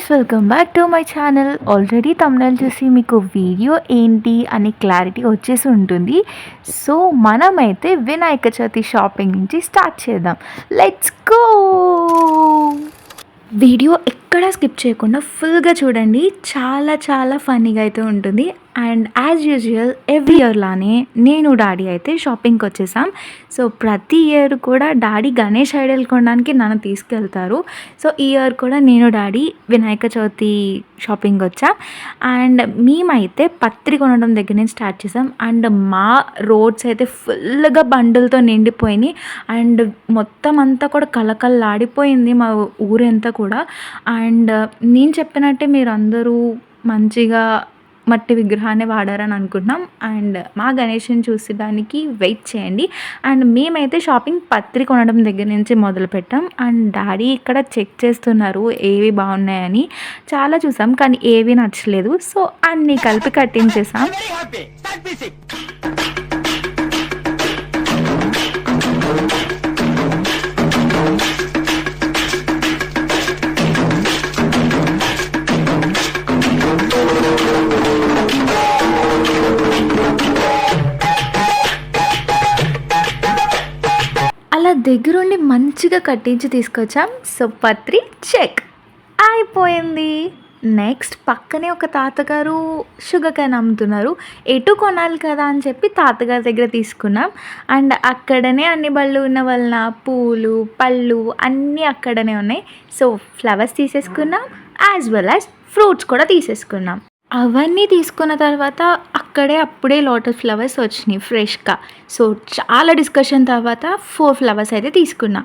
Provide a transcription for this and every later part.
Guys, welcome back to my channel. Already thumbnail చూసి మీకు video ఏంటి అని క్లారిటీ వచ్చేసి ఉంటుంది. సో మనమైతే వినాయక చవితి షాపింగ్ నుంచి స్టార్ట్ చేద్దాం. Let's go. వీడియో ఎక్కడా స్కిప్ చేయకుండా ఫుల్గా చూడండి. చాలా చాలా ఫన్నీగా అయితే ఉంటుంది. And as usual every year లానే నేను డాడీ అయితే షాపింగ్కి వచ్చేసాం. సో ప్రతి ఇయర్ కూడా డాడీ గణేష్ ఐడల్ కొనడానికి నన్ను తీసుకెళ్తారు. సో ఈ ఇయర్ కూడా నేను డాడీ వినాయక చవితి షాపింగ్ వచ్చాం. అండ్ మేమైతే పత్రి కొనడం దగ్గర నుంచి స్టార్ట్ చేసాం. అండ్ మా రోడ్స్ అయితే ఫుల్గా బండులతో నిండిపోయినాయి. అండ్ మొత్తం అంతా కూడా కలకల్లాడిపోయింది మా ఊరంతా కూడా. అండ్ నేను చెప్పినట్టే మీరు అందరూ మంచిగా మట్టి విగ్రహాన్ని వాడారని అనుకుంటున్నాం. అండ్ మా గణేష్ని చూసేదానికి వెయిట్ చేయండి. అండ్ మేమైతే షాపింగ్ పత్రి కొనడం దగ్గర నుంచి మొదలుపెట్టాం. అండ్ డాడీ ఇక్కడ చెక్ చేస్తున్నారు ఏవి బాగున్నాయని. చాలా చూసాం కానీ ఏవి నచ్చలేదు. సో అన్నీ కలిపి కట్టించేసాం. అలా దగ్గరుండి మంచిగా కట్టించి తీసుకొచ్చాం. సో పత్రి చెక్ అయిపోయింది. నెక్స్ట్ పక్కనే ఒక తాతగారు షుగర్ క్యాన్ అమ్ముతున్నారు. ఎటు కొనాలి కదా అని చెప్పి తాతగారి దగ్గర తీసుకున్నాం. అండ్ అక్కడనే అన్ని బళ్ళు ఉన్న వలన పూలు పళ్ళు అన్నీ అక్కడనే ఉన్నాయి. సో ఫ్లవర్స్ తీసేసుకున్నాం, యాజ్ వెల్ యాజ్ ఫ్రూట్స్ కూడా తీసేసుకున్నాం. అవన్నీ తీసుకున్న తర్వాత అప్పుడే లోటస్ ఫ్లవర్స్ వచ్చినాయి ఫ్రెష్గా. సో చాలా డిస్కషన్ తర్వాత 4 ఫ్లవర్స్ అయితే తీసుకున్నా.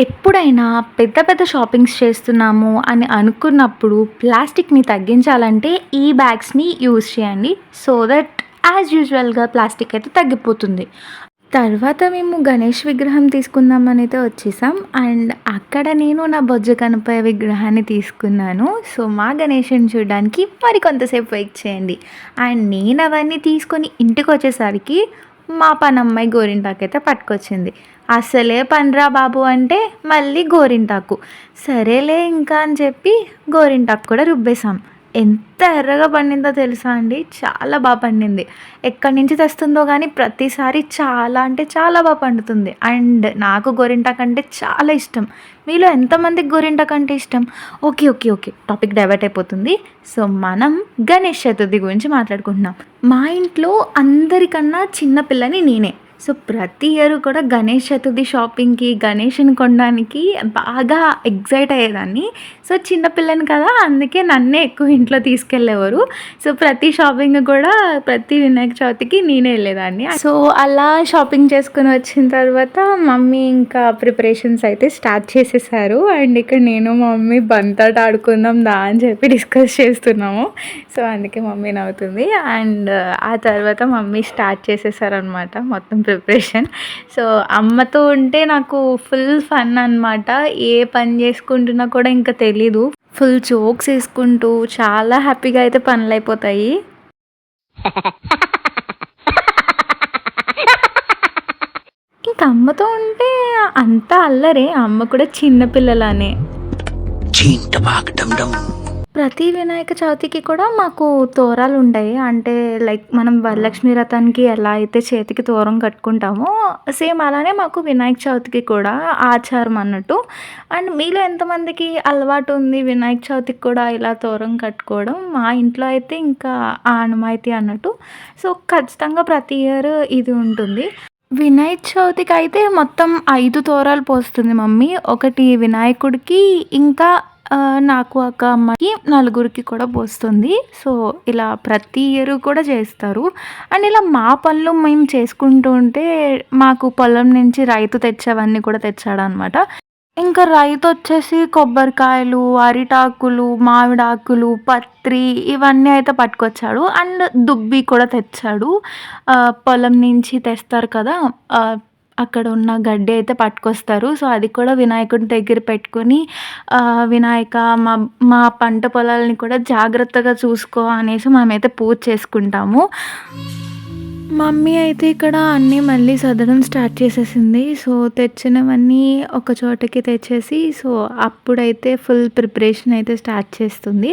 ఎప్పుడైనా పెద్ద పెద్ద షాపింగ్స్ చేస్తున్నాము అని అనుకున్నప్పుడు ప్లాస్టిక్ని తగ్గించాలంటే ఈ బ్యాగ్స్ని యూజ్ చేయండి. సో దట్ యాజ్ యూజువల్గా ప్లాస్టిక్ అయితే తగ్గిపోతుంది. తర్వాత మేము గణేష్ విగ్రహం తీసుకుందామని అయితే వచ్చేసాం. అండ్ అక్కడ నేను నా బొజ్జ కనపయ్య విగ్రహాన్ని తీసుకున్నాను. సో మా గణేష్ని చూడడానికి మరి కొంతసేపు వెయిట్ చేయండి. అండ్ నేను అవన్నీ తీసుకొని ఇంటికి వచ్చేసరికి మా పనమ్మాయి గోరింటాకు అయితే పట్టుకొచ్చింది. అసలే పనిరా బాబు అంటే మళ్ళీ గోరింటాకు. సరేలే ఇంకా అని చెప్పి గోరింటాకు కూడా రుబ్బేశాం. ఎంత ఎర్రగా పండిందో తెలుసా అండి, చాలా బాగా పండింది. ఎక్కడి నుంచి తెస్తుందో కానీ ప్రతిసారి చాలా అంటే చాలా బాగా పండుతుంది. అండ్ నాకు గోరింటాకు అంటే చాలా ఇష్టం. మీలో ఎంతమందికి గోరింటాకు అంటే ఇష్టం? Okay okay okay topic divert అయిపోతుంది. సో మనం గణేష్ చతుర్థి గురించి మాట్లాడుకుంటున్నాం. మా ఇంట్లో అందరికన్నా చిన్న పిల్లని నేనే. సో ప్రతి ఇయర్ కూడా గణేష్ చతుర్థి షాపింగ్కి గణేష్ని కొనడానికి బాగా ఎగ్జైట్ అయ్యేదాన్ని. సో చిన్నపిల్లని కదా, అందుకే నన్నే ఎక్కువ ఇంట్లో తీసుకెళ్ళేవారు. సో ప్రతి షాపింగ్ కూడా ప్రతి వినాయక చవితికి నేనే వెళ్ళేదాన్ని. సో అలా షాపింగ్ చేసుకుని వచ్చిన తర్వాత మమ్మీ ఇంకా ప్రిపరేషన్స్ అయితే స్టార్ట్ చేసేసారు. అండ్ ఇక్కడ నేను మా మమ్మీ బంతాట ఆడుకుందాం దా అని చెప్పి డిస్కస్ చేస్తున్నాము. సో అందుకే మమ్మీ నవ్వుతుంది. అండ్ ఆ తర్వాత మమ్మీ స్టార్ట్ చేసేసారనమాట మొత్తం ప్రిపరేషన్. సో అమ్మతో ఉంటే నాకు ఫుల్ ఫన్ అనమాట. ఏ పని చేసుకుంటున్నా కూడా ఇంకా తెలీదు. ఫుల్ జోక్స్ వేసుకుంటూ చాలా హ్యాపీగా అయితే పనులు అయిపోతాయి. ఇంకా అమ్మతో ఉంటే అంతా అల్లరే. అమ్మ కూడా చిన్నపిల్లలానే. ప్రతి వినాయక చవితికి కూడా మాకు తోరాలు ఉంటాయి. అంటే లైక్ మనం వరలక్ష్మి వ్రతానికి ఎలా అయితే చేతికి తోరం కట్టుకుంటామో సేమ్ అలానే మాకు వినాయక చవితికి కూడా ఆచారం అన్నట్టు. అండ్ మీలో ఎంతమందికి అలవాటు ఉంది వినాయక చవితికి కూడా ఇలా తోరం కట్టుకోవడం? మా ఇంట్లో అయితే ఇంకా ఆనమాయితీ అన్నట్టు. సో ఖచ్చితంగా ప్రతి ఇయర్ ఇది ఉంటుంది. వినాయక చవితికి అయితే మొత్తం 5 తోరాలు పోస్తుంది మమ్మీ. ఒకటి వినాయకుడికి, ఇంకా నాకు ఒక అమ్మకి, నలుగురికి కూడా పోస్తుంది. సో ఇలా ప్రతి ఇయర్ కూడా చేస్తారు. అండ్ ఇలా మా పనులు మేము చేసుకుంటూ ఉంటే మాకు పొలం నుంచి రైతు తెచ్చేవన్నీ కూడా తెచ్చాడనమాట. ఇంకా రైతు వచ్చేసి కొబ్బరికాయలు, అరిటాకులు, మామిడాకులు, పత్రి ఇవన్నీ అయితే పట్టుకొచ్చాడు. అండ్ దుబ్బి కూడా తెచ్చాడు. పొలం నుంచి తెస్తారు కదా, అక్కడ ఉన్న గడ్డి అయితే పట్టుకొస్తారు. సో అది కూడా వినాయకుడి దగ్గర పెట్టుకొని వినాయక మా పంట పొలాలని కూడా జాగ్రత్తగా చూసుకో అనేసి మేమైతే పూజ చేసుకుంటాము. మమ్మీ అయితే ఇక్కడ అన్నీ మళ్ళీ సర్దడం స్టార్ట్ చేసేసింది. సో, తెచ్చినవన్నీ ఒక చోటకి తెచ్చేసి, సో, అప్పుడైతే ఫుల్ ప్రిపరేషన్ అయితే స్టార్ట్ చేస్తుంది.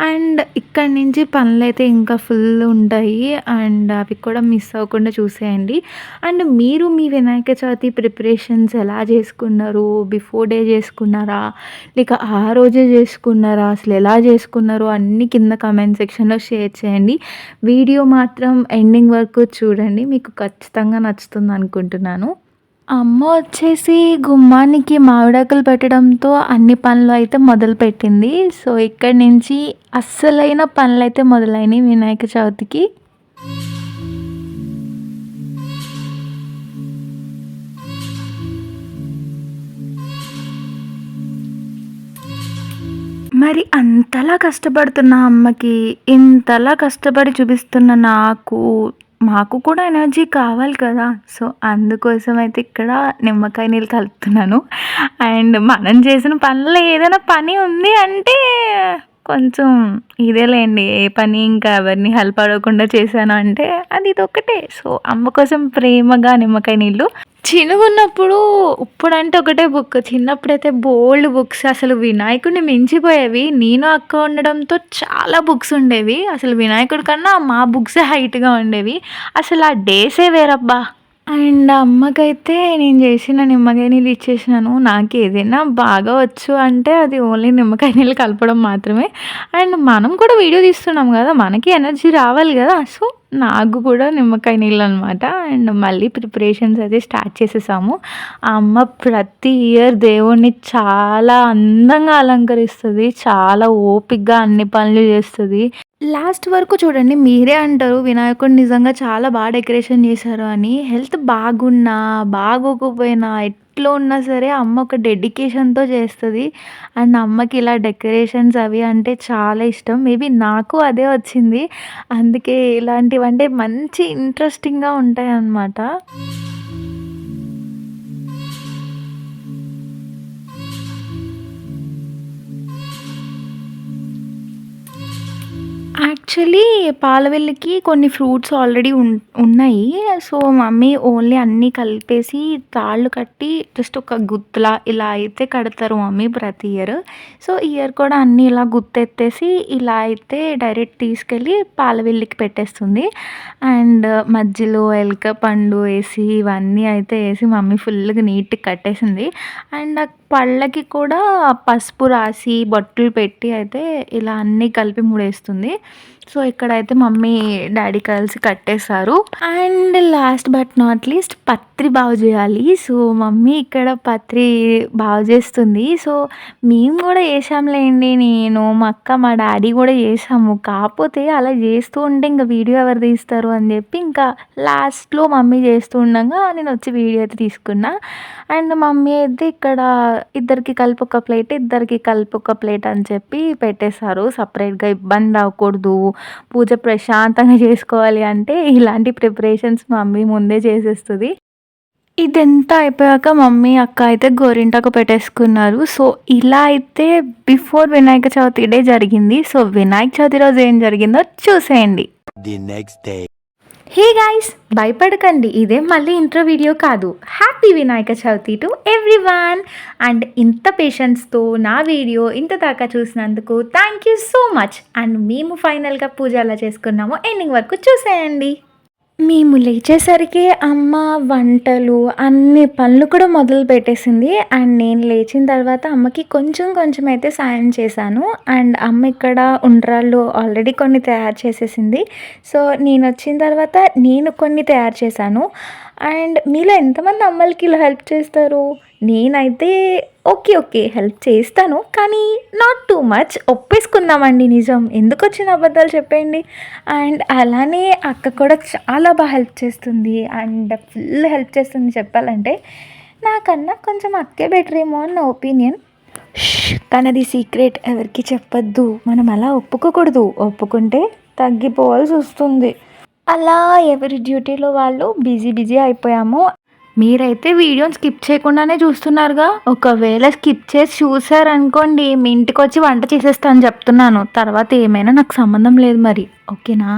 అండ్ ఇక్కడి నుంచి పనులైతే ఇంకా ఫుల్ ఉంటాయి. అండ్ అవి కూడా మిస్ అవ్వకుండా చూసేయండి. అండ్ మీరు మీ వినాయక చవితి ప్రిపరేషన్స్ ఎలా చేసుకున్నారు? బిఫోర్ డే చేసుకున్నారా? లేక ఆ రోజే చేసుకున్నారా? అసలు ఎలా చేసుకున్నారో అన్నీ కింద కామెంట్ సెక్షన్‌లో షేర్ చేయండి. వీడియో మాత్రం ఎండింగ్ వరకు చూడండి. మీకు ఖచ్చితంగా నచ్చుతుందనుకుంటున్నాను. అమ్మ వచ్చేసి గుమ్మానికి మామిడాకులు పెట్టడంతో అన్ని పనులు అయితే మొదలుపెట్టింది. సో, ఇక్కడి నుంచి అస్సలైన పనులైతే మొదలైనయి వినాయక చవితికి. మరి అంతలా కష్టపడుతున్న అమ్మకి, ఇంతలా కష్టపడి చూపిస్తున్న మాకు కూడా ఎనర్జీ కావాలి కదా! సో, అందుకోసం అయితే ఇక్కడ నిమ్మకాయ నీళ్ళు కలుపుతున్నాను. అండ్ మనం చేసిన పనిలో ఏదైనా పని ఉంది అంటే కొంచెం ఇదేలేండి. ఏ పని ఇంకా ఎవరిని హెల్ప్ అడగకుండా చేశాను అంటే అది ఇదొక్కటే. సో, అమ్మ కోసం ప్రేమగా నిమ్మకాయ నీళ్ళు. చిన్నగున్నప్పుడు ఇప్పుడంటే ఒకటే బుక్. చిన్నప్పుడైతే బోలెడు బుక్స్ అసలు వినాయకుడిని మించిపోయేవి. నేను, అక్క ఉండడంతో చాలా బుక్స్ ఉండేవి. అసలు వినాయకుడి కన్నా మా బుక్సే హైట్‌గా ఉండేవి. అసలు ఆ డేసే వేరబ్బా! అండ్ అమ్మకైతే నేను చేసిన నిమ్మకాయ నీళ్ళు ఇచ్చేసినాను. నాకేదైనా బాగా వచ్చు అంటే అది ఓన్లీ నిమ్మకాయ నీళ్ళు కలపడం మాత్రమే. అండ్ మనం కూడా వీడియో తీస్తున్నాం గదా! మనకి ఎనర్జీ రావాలి గదా! సో, నాకు కూడా నిమ్మకాయ నీళ్ళనమాట. అండ్ మళ్ళీ ప్రిపరేషన్స్ అయితే స్టార్ట్ చేసేసాము. ఆ అమ్మ ప్రతి ఇయర్ దేవుడిని చాలా అందంగా అలంకరిస్తది. చాలా ఓపికగా అన్ని పనులు చేస్తది. లాస్ట్ వరకు చూడండి మీరే అంటారు వినాయకుడిని నిజంగా చాలా డెకరేషన్ చేశారు అని. హెల్త్ బాగున్నా, బాగోకపోయినా, ఎట్లా ఉన్నా సరే అమ్మ ఒక డెడికేషన్‌తో చేస్తది. అండ్ అమ్మకి ఇలా డెకరేషన్స్ అవి అంటే చాలా ఇష్టం. మేబీ నాకు అదే వచ్చింది. అందుకే ఇలాంటివంటే మంచి ఇంట్రెస్టింగ్‌గా ఉంటాయన్నమాట. యాక్చువల్లీ పాలవెల్లికి కొన్ని ఫ్రూట్స్ ఆల్రెడీ ఉన్నాయి. సో, మమ్మీ ఓన్లీ అన్నీ కలిపేసి తాళ్ళు కట్టి జస్ట్ ఒక గుత్తులా ఇలా అయితే కడతారు మమ్మీ ప్రతి ఇయర్. సో, ఈ ఇయర్ కూడా అన్నీ ఇలా గుత్తెత్తేసి ఇలా అయితే డైరెక్ట్ తీసుకెళ్ళి పాలవెల్లికి పెట్టేస్తుంది. అండ్ మధ్యలో ఎలక పండు ఏసి ఇవన్నీ అయితే ఏసి మమ్మీ ఫుల్‌గా నీట్‌గా కట్టేసింది. అండ్ ఆ పళ్ళకి కూడా పసుపు రాసి, బొట్లు పెట్టి అయితే ఇలా అన్నీ కలిపి ముడేస్తుంది. సో, ఇక్కడైతే మమ్మీ, డ్యాడీ కలిసి కట్టేశారు. And last but not least పత్రి బాగు చేయాలి. సో, మమ్మీ ఇక్కడ పత్రి బాగు చేస్తుంది. సో, మేము కూడా చేశాంలేండి. నేను, మా అక్క, మా డ్యాడీ కూడా చేశాము. కాకపోతే అలా చేస్తూ ఉంటే ఇంక వీడియో ఎవరు తీస్తారు అని చెప్పి ఇంకా లాస్ట్‌లో మమ్మీ చేస్తూ ఉండంగా నేనొచ్చి వీడియో అయితే తీసుకున్నా. అండ్ మమ్మీ అయితే ఇక్కడ ఇద్దరికి కలిపి ఒక ప్లేట్, ఇద్దరికి కలిపి ఒక ప్లేట్ అని చెప్పి పెట్టేశారు. సెపరేట్‌గా ఇబ్బంది అవ్వకూడదు. పూజ ప్రశాంతంగా చేసుకోవాలి అంటే ఇలాంటి ప్రిపరేషన్స్ మమ్మీ ముందే చేసేస్తది. ఇదంతా అయిపోయాక మమ్మీ, అక్క అయితే గోరింటాకు పెట్టేసుకున్నారు. సో, ఇలా అయితే బిఫోర్ వినాయక చవితి డే జరిగింది. సో, వినాయక చవితి రోజు ఏం జరిగిందో చూసేయండి. The next day. Hey guys, భయపడకండి, ఇదేం మళ్ళీ ఇంట్రో వీడియో కాదు. Happy Vinayaka Chavithi to everyone. And ఇంత పేషెన్స్తో నా వీడియో ఇంత దాకా చూసినందుకు thank you so much. And మేము ఫైనల్గా పూజ ఎలా చేసుకున్నామో ఎండింగ్ వరకు చూసేయండి. మేము లేచేసరికి అమ్మ వంటలు అన్ని పనులు కూడా మొదలు పెట్టేసింది. అండ్ నేను లేచిన తర్వాత అమ్మకి కొంచెం కొంచెం అయితే సాయం చేశాను. అండ్ అమ్మ ఇక్కడ ఉండ్రాళ్ళు ఆల్రెడీ కొన్ని తయారు చేసేసింది. సో, నేను వచ్చిన తర్వాత నేను కొన్ని తయారు చేశాను. అండ్ మీలో ఎంతమంది అమ్మలకి ఇలా హెల్ప్ చేస్తారు? నేనైతే ఓకే హెల్ప్ చేస్తాను, కానీ నాట్ టూ మచ్. ఒప్పేసుకుందామండి నిజం. ఎందుకొచ్చిన అబద్ధాలు చెప్పేయండి. అండ్ అలానే అక్క కూడా చాలా బాగా హెల్ప్ చేస్తుంది. అండ్ ఫుల్ హెల్ప్ చేస్తుంది చెప్పాలంటే. నాకన్నా కొంచెం అక్కే బెటర్ ఏమో అని నా ఒపీనియన్. కానీ అది సీక్రెట్, ఎవరికి చెప్పొద్దు. మనం అలా ఒప్పుకోకూడదు. ఒప్పుకుంటే తగ్గిపోవాల్సి వస్తుంది. అలా ఎవరి డ్యూటీలో వాళ్ళు బిజీ అయిపోయాము. మీరైతే వీడియోని స్కిప్ చేయకుండానే చూస్తున్నారుగా. ఒకవేళ స్కిప్ చేసి చూసారనుకోండి మీ ఇంటికొచ్చి వంట చేసేస్తాను చెప్తున్నాను. తర్వాత ఏమైనా నాకు సంబంధం లేదు మరి. ఓకేనా?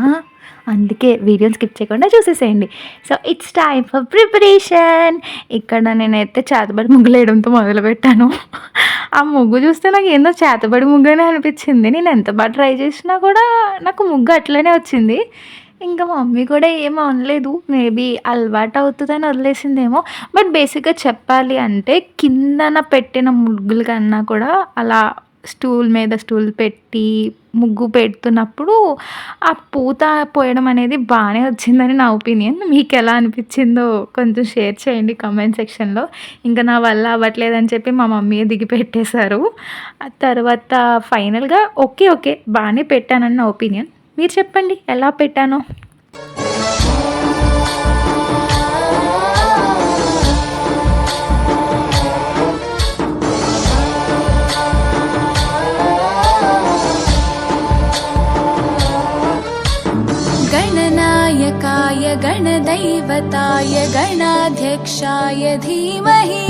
అందుకే వీడియోని స్కిప్ చేయకుండా చూసేసేయండి. So it's time for preparation. ఇక్కడ నేనైతే చేతబడి ముగ్గులు వేయడంతో మొదలుపెట్టాను. ఆ ముగ్గు చూస్తే నాకు ఏందో చేతబడి ముగ్గునే అనిపించింది. నేను ఎంత బాగా ట్రై చేసినా కూడా నాకు ముగ్గు అట్లనే వచ్చింది. ఇంకా మా మమ్మీ కూడా ఏమో అనలేదు. మేబీ అలవాటు అవుతుందని వదిలేసిందేమో. బట్ బేసిక్గా చెప్పాలి అంటే కిందన పెట్టిన ముగ్గుల కన్నా కూడా అలా స్టూల్ మీద స్టూల్ పెట్టి ముగ్గు పెడుతున్నప్పుడు ఆ పూత పోయడం అనేది బాగానే వచ్చిందని నా ఒపీనియన్. మీకు ఎలా అనిపించిందో కొంచెం షేర్ చేయండి కామెంట్ సెక్షన్లో. ఇంకా నా వల్ల అవ్వట్లేదని చెప్పి మా మమ్మీ దిగి పెట్టేశారు. ఆ తర్వాత ఫైనల్గా ఓకే బాగానే పెట్టానని నా ఒపీనియన్. మీరు చెప్పండి ఎలా పెట్టానో. गणनायकाय गणदैवताय गणाध्यक्षाय धीमहि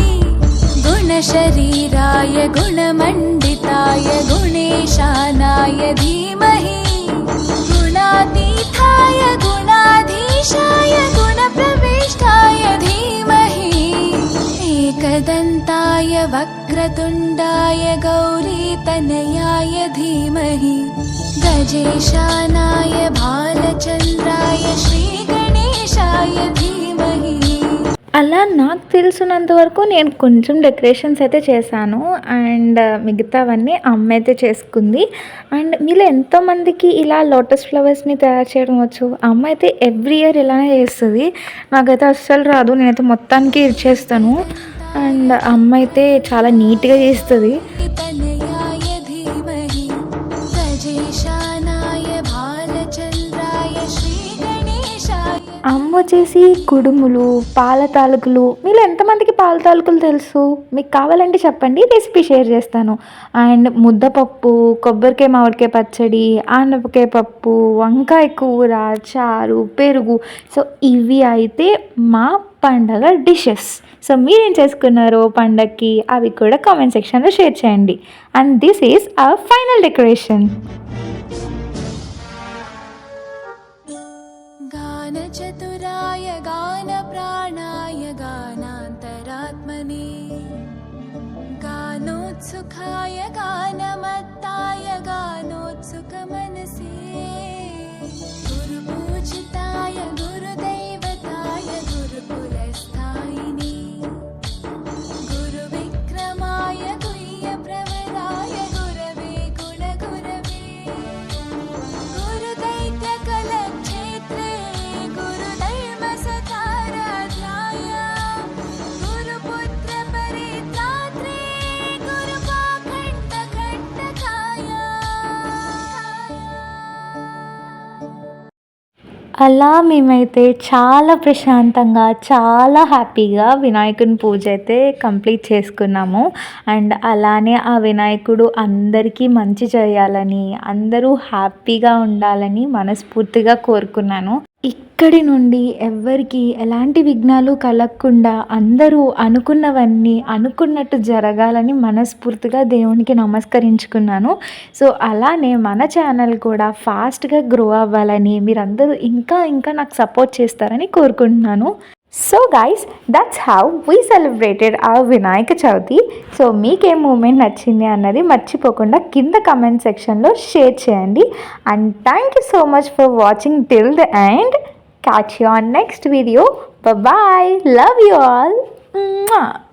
गुणशरीराय गुणमण्डिताय गुणेशानाय धीमहि गुणातीताय गुणाधीशाय गुणप्रविष्टाय धीमहि एकदन्ताय वक्रतुण्डाय गौरीतनयाय धीमहि गजेशानाय भालचन्द्राय श्रीगणेशाय धीमहि. అలా నాకు తెలిసినంత వరకు నేను కొంచెం డెకరేషన్స్ అయితే చేశాను. అండ్ మిగతావన్నీ అమ్మ అయితే చేసుకుంది. అండ్ మీలో ఎంతోమందికి ఇలా లోటస్ ఫ్లవర్స్ని తయారు చేయడం వచ్చు? అమ్మ అయితే ఎవ్రీ ఇయర్ ఇలానే చేస్తుంది. నాకైతే అస్సలు రాదు. నేనైతే మొత్తానికి ఇచ్చేస్తాను. అండ్ అమ్మ అయితే చాలా నీట్గా చేస్తుంది. అమ్మ వచ్చేసి కుడుములు, పాల తాలూకులు. మీలో ఎంతమందికి పాల తాలూకులు తెలుసు? మీకు కావాలంటే చెప్పండి, రెసిపీ షేర్ చేస్తాను. అండ్ ముద్దపప్పు, కొబ్బరికాయ మామిడికాయ పచ్చడి, ఆనపకాయ పప్పు, వంకాయ కూర, చారు, పెరుగు. సో ఇవి అయితే మా పండగ డిషెస్. సో మీరేం చేసుకున్నారో పండగకి అవి కూడా కామెంట్ సెక్షన్లో షేర్ చేయండి. And this is our final decoration. गानचतुराय गानप्राणाय गानान्तरात्मने गानोत्सुकाय गानमत्ताय गानोत्सुकमनसे गुरुपूजिताय गुरुदैवताय गुरुकुलस्थायिने गुरुविक्रमाय गुह्यप्रवराय गुरवे गुणगुरवे गुरुदैत्यकलक्षेत्रे गुरुधर्मसताराध्याय गुरुपुत्रपरित्रात्रे गुरुपाखण्डखण्डकाय. అలా మేమైతే చాలా ప్రశాంతంగా చాలా హ్యాపీగా వినాయకుని పూజ అయితే కంప్లీట్ చేసుకున్నాము. అండ్ అలానే ఆ వినాయకుడు అందరికీ మంచి చేయాలని, అందరూ హ్యాపీగా ఉండాలని మనస్ఫూర్తిగా కోరుకున్నాను. ఇక్కడి నుండి ఎవ్వరికి ఎలాంటి విఘ్నాలు కలగకుండా అందరూ అనుకున్నవన్నీ అనుకున్నట్టు జరగాలని మనస్ఫూర్తిగా దేవునికి నమస్కరించుకున్నాను. సో అలానే మన ఛానల్ కూడా ఫాస్ట్గా గ్రో అవ్వాలని, మీరందరూ ఇంకా నాకు సపోర్ట్ చేస్తారని కోరుకుంటున్నాను. So guys, that's how we celebrated our Vinayaka Chavithi. So మీకే మూమెంట్ నచ్చింది అన్నది మర్చిపోకుండా కింద కమెంట్ సెక్షన్లో షేర్ చేయండి. And thank you so much for watching till the end. Catch you on next video. Bye bye. Love you all. Mwah.